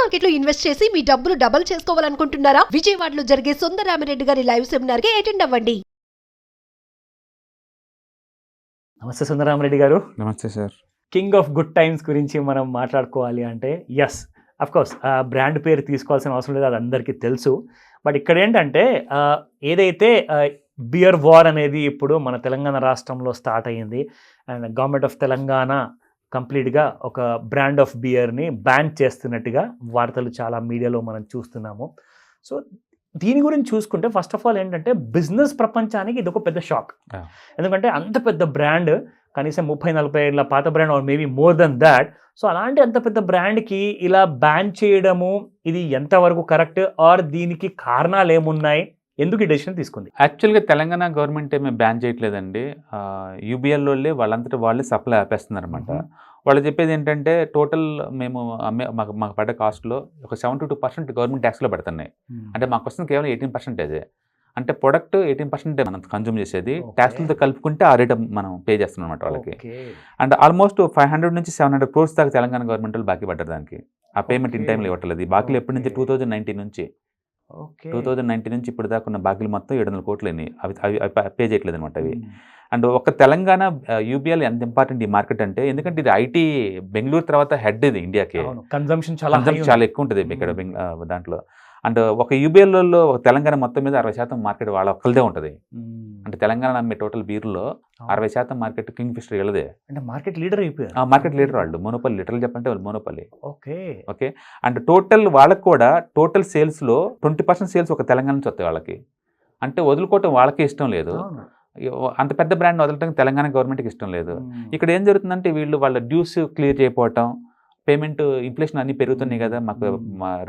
Market లో invest చేసి మీ డబ్బులు డబుల్ చేసుకోవాలనుకుంటున్నారా? విజయవాడలో జరిగే సుందరరామిరెడ్డి గారి లైవ్ సెమినార్ కి అటెండ్ అవ్వండి. నమస్తే సుందరరామిరెడ్డి గారు. నమస్తే sir. King of good times గురించి మనం మాట్లాడుకోవాలి అంటే ఎస్ కోర్స్ బ్రాండ్ పేరు తీసుకోవాల్సిన అవసరం లేదు, అది అందరికీ తెలుసు. బట్ ఇక్కడ ఏంటంటే ఏదైతే బియర్ వార్ అనేది ఇప్పుడు మన తెలంగాణ రాష్ట్రంలో స్టార్ట్ అయ్యింది అండ్ గవర్నమెంట్ ఆఫ్ తెలంగాణ కంప్లీట్గా ఒక బ్రాండ్ ఆఫ్ బియర్ని బ్యాన్ చేస్తున్నట్టుగా వార్తలు చాలా మీడియాలో మనం చూస్తున్నాము. సో దీని గురించి చూసుకుంటే ఫస్ట్ ఆఫ్ ఆల్ ఏంటంటే బిజినెస్ ప్రపంచానికి ఇది ఒక పెద్ద షాక్. ఎందుకంటే అంత పెద్ద బ్రాండ్, కనీసం 30-40 ఏళ్ళ పాత brand or maybe more than that. So అలాంటి అంత పెద్ద బ్రాండ్కి ఇలా బ్యాన్ చేయడము ఇది ఎంతవరకు కరెక్ట్, ఆర్ దీనికి కారణాలు ఏమున్నాయి, ఎందుకు ఈ డెసిషన్ తీసుకుంది? యాక్చువల్గా తెలంగాణ గవర్నమెంట్ ఏమీ బ్యాన్ చేయట్లేదండి. యూబీఎల్ వాళ్ళే వాళ్ళంతటా వాళ్ళే సప్లై ఆపేస్తున్నారు అనమాట. వాళ్ళు చెప్పేది ఏంటంటే టోటల్ మేము మాకు పడ్డ కాస్ట్లో ఒక 72% గవర్నమెంట్ ట్యాక్స్లో పడుతున్నాయి. అంటే మాకు వస్తుంది కేవలం 18%. అంటే ప్రొడక్ట్ 18% మనం కన్జ్యూమ్ చేసేది, ట్యాక్స్లతో కలుపుకుంటే ఆ రేట్ మనం పే చేస్తున్నాం అనమాట వాళ్ళకి. అండ్ ఆల్మోస్ట్ 500 నుంచి 700 crores దాకా తెలంగాణ గవర్నమెంట్ వాళ్ళు బాకీ పడ్డారు దానికి. ఆ పేమెంట్ ఇన్ టైంలో ఇవ్వట్లేదు. ఈ బాకీలు ఎప్పటి నుంచి 2019 నుంచి 2019 నుంచి ఇప్పుడు దాకా ఉన్న బాకీలు మొత్తం 700 crores అవి పే చేయట్లేదు అనమాట అవి. అండ్ ఒక తెలంగాణ యూబీఎల్ ఎంత ఇంపార్టెంట్ ఈ మార్కెట్ అంటే, ఎందుకంటే ఇది ఐటీ బెంగళూరు తర్వాత హెడ్ ఇది ఇండియాకి. కన్జంప్షన్ చాలా ఎక్కువ ఉంటుంది ఇక్కడ దాంట్లో. అండ్ ఒక యూబీఎల్లో ఒక తెలంగాణ మొత్తం మీద 60% మార్కెట్ వాళ్ళ ఒక్కరిదే ఉంటుంది. అంటే తెలంగాణ అమ్మే టోటల్ బీర్లో 60% మార్కెట్ కింగ్ ఫిషర్ వెళ్ళదే. అంటే మార్కెట్ లీడర్ అయిపోయారు. మార్కెట్ లీడర్ వాళ్ళు, మోనోపల్లి లిటరల్ చెప్పంటే వాళ్ళు మోనోపల్లి. ఓకే. అండ్ టోటల్ వాళ్ళకి కూడా టోటల్ సేల్స్లో 20% సేల్స్ ఒక తెలంగాణ నుంచి వస్తాయి వాళ్ళకి. అంటే వదులుకోవటం వాళ్ళకి ఇష్టం లేదు. అంత పెద్ద బ్రాండ్ వదలటం తెలంగాణ గవర్నమెంట్కి ఇష్టం లేదు. ఇక్కడ ఏం జరుగుతుందంటే వీళ్ళు వాళ్ళ డ్యూస్ క్లియర్ చేయకపోవటం, పేమెంట్ ఇన్ఫ్లేషన్ అన్నీ పెరుగుతున్నాయి కదా, మాకు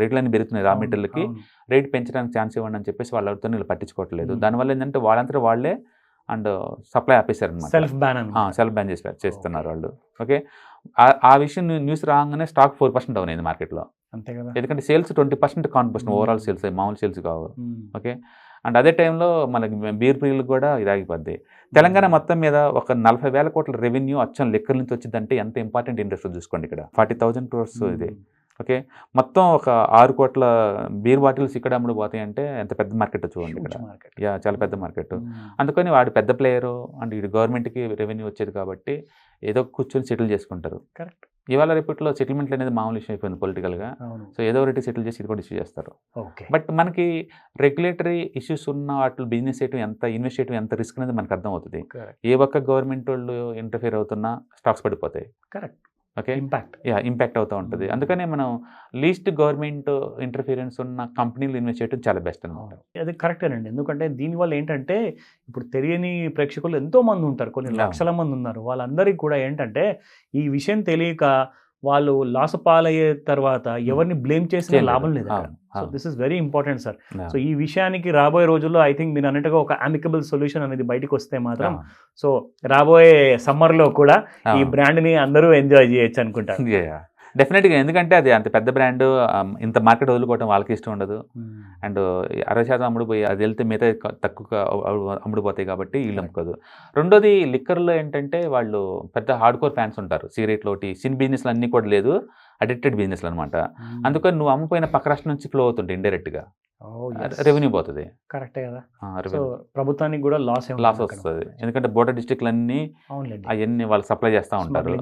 రేట్లు అన్నీ పెరుగుతున్నాయి, రా మెటీరియల్కి రేట్ పెంచడానికి ఛాన్స్ ఇవ్వండి అని చెప్పేసి వాళ్ళతో వీళ్ళు పట్టించుకోవట్లేదు. దానివల్ల ఏంటంటే వాళ్ళంతా వాళ్ళే అండ్ సప్లై ఆపేశారు అనమాట. సెల్ఫ్ బ్యాన్ చేస్తున్నారు వాళ్ళు. ఓకే, ఆ విషయం న్యూస్ రాగానే స్టాక్ 4% డౌన్ అయింది మార్కెట్లో. అంతే కదా, ఎందుకంటే సేల్స్ 20% కాంట్రిబ్యూషన్ ఓవరాల్ సేల్స్, మామూలు సేల్స్ కావు. ఓకే, అండ్ అదే టైంలో మనకి బీర్ ప్రియులకు కూడా ఇది ఆగిపోద్ది. తెలంగాణ మొత్తం మీద ఒక 40,000 కోట్ల రెవెన్యూ అచ్చం లిక్కర్ నుంచి వచ్చిందంటే ఎంత ఇంపార్టెంట్ ఇండస్ట్రీ చూసుకోండి. ఇక్కడ 40,000 crores ఇది. ఓకే, మొత్తం ఒక 6 కోట్ల బీర్ బాటిల్స్ ఇక్కడ అమ్ముడు పోతాయి అంటే ఎంత పెద్ద మార్కెట్ చూడండి ఇక్కడ. చాలా పెద్ద మార్కెట్. అందుకని వాడు పెద్ద ప్లేయరు అండ్ వీడు గవర్నమెంట్కి రెవెన్యూ వచ్చేది కాబట్టి ఏదో కూర్చొని సెటిల్ చేసుకుంటారు. కరెక్ట్. ఇవాళ రేపట్లో సెటిల్మెంట్ అనేది మామూలు ఇష్యూ అయిపోయింది పొలిటికల్గా. సో ఏదో ఒకటి సెటిల్ చేసి ఇది కూడా ఇష్యూ చేస్తారు. బట్ మనకి రెగ్యులేటరీ ఇష్యూస్ ఉన్న వాటి బిజినెస్ చేయడం ఎంత, ఇన్వెస్ట్ చేయడం ఎంత రిస్క్ అనేది మనకు అర్థం అవుతుంది. ఏ ఒక్క గవర్నమెంట్ వాళ్ళు ఇంటర్ఫియర్ అవుతున్నా స్టాక్స్ పడిపోతాయి. కరెక్ట్. ఓకే, ఇంపాక్ట్ అవుతూ ఉంటుంది. అందుకనే మనం లీస్ట్ గవర్నమెంట్ ఇంటర్ఫిరెన్స్ ఉన్న కంపెనీలు ఇన్వెస్ట్ చేయడం చాలా బెస్ట్ అనమాట. అది కరెక్టేనండి. ఎందుకంటే దీనివల్ల ఏంటంటే ఇప్పుడు తెలియని ప్రేక్షకులు ఎంతో మంది ఉంటారు, కొన్ని లక్షల మంది ఉన్నారు. వాళ్ళందరికీ కూడా ఏంటంటే ఈ విషయం తెలియక వాళ్ళు లాస్ పాలయ్యే తర్వాత ఎవరిని బ్లేమ్ చేసిన లాభం లేదు. So this is very important sir. So ఈ విషయానికి రాబోయే రోజుల్లో ఐ థింక్ మీరు అన్నట్టుగా ఒక అమికబుల్ సొల్యూషన్ అనేది బయటకు వస్తే మాత్రం సో రాబోయే సమ్మర్లో కూడా ఈ బ్రాండ్ని అందరూ ఎంజాయ్ చేయొచ్చు అనుకుంటారు. డెఫినెట్గా, ఎందుకంటే అది అంత పెద్ద బ్రాండ్, ఇంత మార్కెట్ వదులుకోవడం వాళ్ళకి ఇష్టం ఉండదు. అండ్ 60% అమ్ముడుపోయి అది వెళ్తే మిగతా తక్కువ అమ్ముడుపోతాయి కాబట్టి వీళ్ళు అమ్ముకోదు. రెండోది లిక్కర్లో ఏంటంటే వాళ్ళు పెద్ద హార్డ్ కోర్ ఫ్యాన్స్ ఉంటారు. సిగరెట్లోటి సిన్ బిజినెస్లు అన్నీ కూడా లేదు, అడిక్టెడ్ బిజినెస్లు అనమాట. అందుకని నువ్వు అమ్ముపోయిన పక్క రాష్ట్రం నుంచి ఫ్లో అవుతుంటే ఇండైరెక్ట్గా రెవెన్యూ పోతుంది. కరెక్టే కదా, ప్రభుత్వానికి కూడా లాస్ వస్తుంది. ఎందుకంటే బోర్డర్ డిస్ట్రిక్ట్లన్నీ అవన్నీ వాళ్ళు సప్లై చేస్తూ ఉంటారు,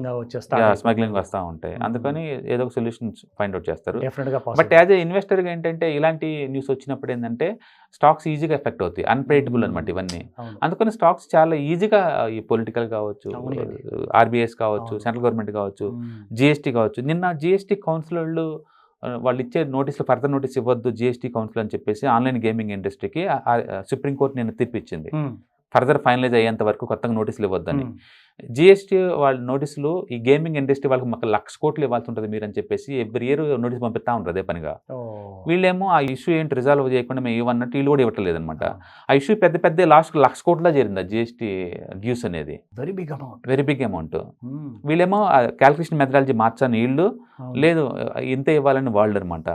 స్మగ్లింగ్ వస్తూ ఉంటాయి. అందుకని ఏదో ఒక సొల్యూషన్ ఫైండ్ అవుట్ చేస్తారు. బట్ యాజ్ ఏ ఇన్వెస్టర్గా ఏంటంటే ఇలాంటి న్యూస్ వచ్చినప్పుడు ఏంటంటే స్టాక్స్ ఈజీగా ఎఫెక్ట్ అవుతాయి, అన్ప్రెడిక్టబుల్ అనమాట ఇవన్నీ. అందుకని స్టాక్స్ చాలా ఈజీగా ఈ పొలిటికల్ కావచ్చు, ఆర్బీఐస్ కావచ్చు, సెంట్రల్ గవర్నమెంట్ కావచ్చు, జిఎస్టీ కావచ్చు. నిన్న జిఎస్టీ కౌన్సిల్ వాళ్ళు ఇచ్చే నోటీసులు ఫర్దర్ నోటీస్ ఇవ్వద్దు జిఎస్టీ కౌన్సిల్ అని చెప్పేసి ఆన్లైన్ గేమింగ్ ఇండస్ట్రీకి సుప్రీంకోర్టు నేను తీర్పు ఇచ్చింది. ఫర్దర్ ఫైనలైజ్ అయ్యేంత వరకు కొత్తగా నోటీసులు ఇవ్వద్దని. జిఎస్టీ వాళ్ళ నోటీసులు ఈ గేమింగ్ ఇండస్ట్రీ వాళ్ళకి మాకు 1,00,000 కోట్లు ఇవ్వాల్సి ఉంటుంది మీరు అని చెప్పేసి ఎవ్రీ ఇయర్ నోటీస్ పంపిస్తూ ఉంటారు అదే పనిగా. వీళ్ళేమో ఆ ఇష్యూ ఏంటి రిజాల్వ్ చేయకుండా మేము ఇవ్వన్నట్టు వీళ్ళు కూడా ఇవ్వట్లేదు అనమాట. ఆ ఇష్యూ పెద్ద లాస్ట్ 1,00,000 కోట్లా చేరింది ఆ జిఎస్టీ డ్యూస్ అనేది. Very big amount. వీళ్ళేమో క్యాల్కులేషన్ మెథడాలజీ మార్చని వీళ్ళు, లేదు ఇంతే ఇవ్వాలని వాళ్ళు అనమాట.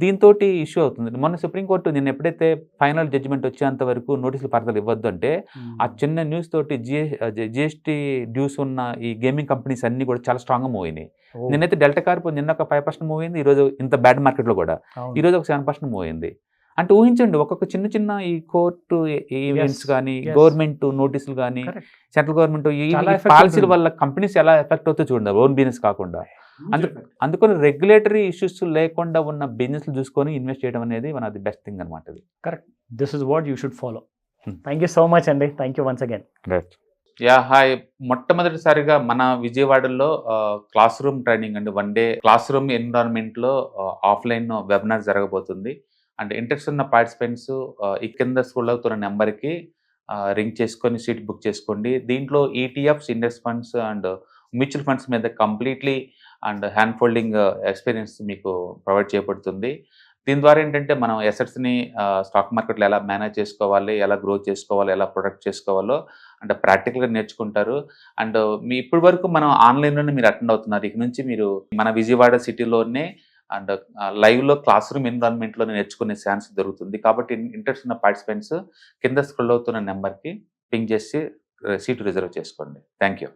దీంతో ఇష్యూ అవుతుంది. మొన్న సుప్రీంకోర్టు నిన్న ఎప్పుడైతే ఫైనల్ జడ్జిమెంట్ వచ్చేంత వరకు నోటీసులు పరదలు ఇవ్వద్దు అంటే ఆ చిన్న న్యూస్ తోటి జిఎస్టీ డ్యూస్ ఉన్న ఈ గేమింగ్ కంపెనీస్ అన్ని కూడా చాలా స్ట్రాంగ్గా మూవ్ అయినాయి. నిన్నైతే డెల్టా కార్ప్ నిన్న ఒక 5% మూవ్ అయింది, ఈరోజు ఇంత బ్యాడ్ మార్కెట్లో కూడా ఈరోజు ఒక 7% మూవ్ అయింది. అంటే ఊహించండి, ఒక్కొక్క చిన్న చిన్న ఈ కోర్టు ఈవెంట్స్ కానీ, గవర్నమెంట్ నోటీసులు కానీ, సెంట్రల్ గవర్నమెంట్ ఈ పాలసీల వల్ల కంపెనీస్ ఎలా ఎఫెక్ట్ అవుతుందో చూడండి, ఓన్ బిజినెస్ కాకుండా. అందుకని రెగ్యులేటరీ ఇష్యూస్ లేకుండా ఉన్న బిజినెస్ చూసుకొని ఇన్వెస్ట్ చేయడం అనేది one of the best thing అనమాట. Correct, this is what you should follow. Thank you so much అండి, thank you once again. Yeah hi, మొట్టమొదటిసారిగా మన విజయవాడలో క్లాస్ రూమ్ ట్రైనింగ్ అండి, 1 డే క్లాస్ రూమ్ ఎన్విరాన్మెంట్లో ఆఫ్లైన్ వెబినార్ జరగబోతుంది. అండ్ ఇంట్రెస్ట్ ఉన్న participants ఈ కింద స్క్రోల్ అవుతున్న నెంబర్కి రింగ్ చేసుకొని సీట్ బుక్ చేసుకోండి. దీంట్లో ETFs, index funds and mutual funds మీద completely and hand holding experience మీకు ప్రొవైడ్ చేయబడుతుంది. దీని ద్వారా ఏంటంటే మనం ఎసెట్స్ని స్టాక్ మార్కెట్లో ఎలా మేనేజ్ చేసుకోవాలి, ఎలా గ్రో చేసుకోవాలి, ఎలా ప్రొడక్ట్ చేసుకోవాలో అంటే ప్రాక్టికల్గా నేర్చుకుంటారు. అండ్ మీ ఇప్పటి వరకు మనం ఆన్లైన్లోనే మీరు అటెండ్ అవుతున్నారు. ఇక నుంచి మీరు మన విజయవాడ సిటీలోనే అండ్ లైవ్లో క్లాస్ రూమ్ ఎన్విరాన్మెంట్లో నేర్చుకునే ఛాన్స్ దొరుకుతుంది. కాబట్టి ఇంట్రెస్ట్ ఉన్న పార్టిసిపెంట్స్ కింద స్క్రోల్ అవుతున్న నెంబర్కి పింగ్ చేసి సీటు రిజర్వ్ చేసుకోండి. Thank you.